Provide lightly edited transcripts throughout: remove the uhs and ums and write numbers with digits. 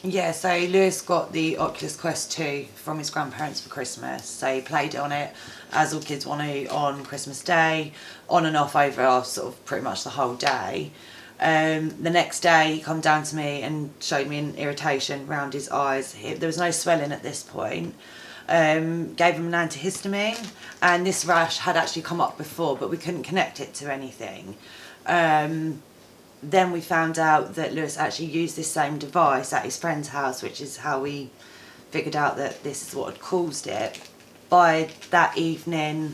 Yeah, so Lewis got the Oculus Quest 2 from his grandparents for Christmas. So he played on it, as all kids want to, on Christmas Day, on and off over sort of pretty much the whole day. The next day he come down to me and showed me an irritation around his eyes. There was no swelling at this point. Gave him an antihistamine, and this rash had actually come up before, but we couldn't connect it to anything. Then we found out that Lewis actually used this same device at his friend's house, which is how we figured out that this is what had caused it. By that evening,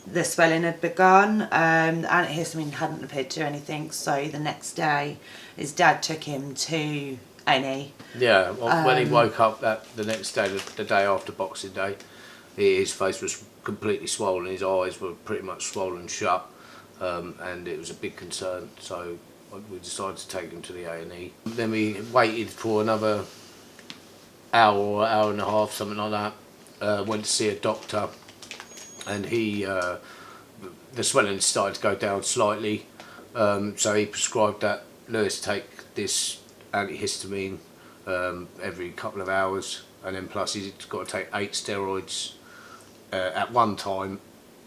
the swelling had begun. The antihistamine hadn't appeared to anything, so the next day his dad took him to A&E. Yeah, well, when he woke up the next day, the day after Boxing Day, his face was completely swollen, his eyes were pretty much swollen shut, and it was a big concern, so we decided to take him to the A&E. Then we waited for another hour or hour and a half, something like that. Went to see a doctor, and the swelling started to go down slightly. So he prescribed that Lewis take this antihistamine every couple of hours, and then plus he's got to take 8 steroids at one time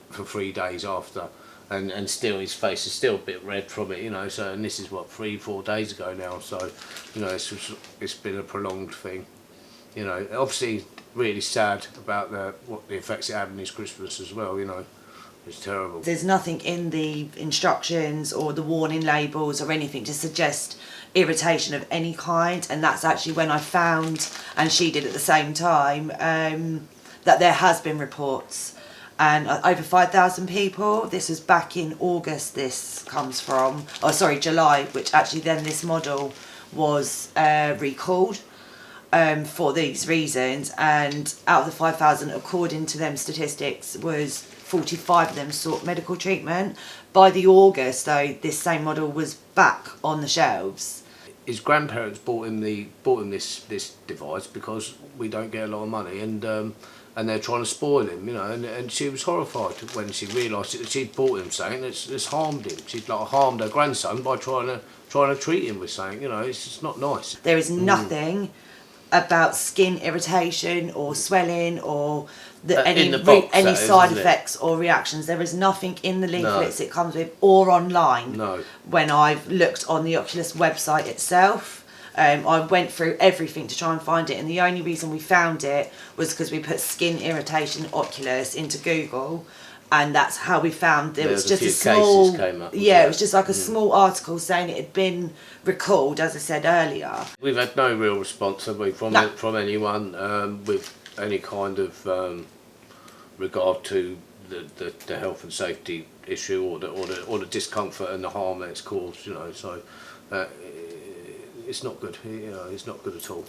for 3 days after. And still his face is still a bit red from it, you know. So, and this is what 3-4 days ago now. So, you know, it's been a prolonged thing. You know, obviously really sad about what the effects it had on his Christmas as well. You know, it's terrible. There's nothing in the instructions or the warning labels or anything to suggest irritation of any kind, and that's actually when I found, and she did at the same time, that there has been reports. And over 5,000 people. This was back in August, this comes from, July, which actually then this model was recalled for these reasons. And out of the 5,000, according to them statistics, was 45 of them sought medical treatment. By the August, though, this same model was back on the shelves. His grandparents bought him this device because we don't get a lot of money, and they're trying to spoil him, you know, and she was horrified when she realised that she'd bought him something that's harmed him. She'd like harmed her grandson by trying to treat him with something, you know. It's just not nice. There is nothing about skin irritation or swelling or any side effects or reactions. There is nothing in the leaflets it comes with or online. No. When I've looked on the Oculus website itself, I went through everything to try and find it, and the only reason we found it was because we put skin irritation Oculus into Google, and that's how we found it. Was just a small cases came up. Yeah, it was just like a small article saying it had been recalled, as I said earlier. We've had no real response, have we, from anyone with any kind of regard to the health and safety issue or the discomfort and the harm that it's caused, you know. So it's not good, you know, it's not good at all.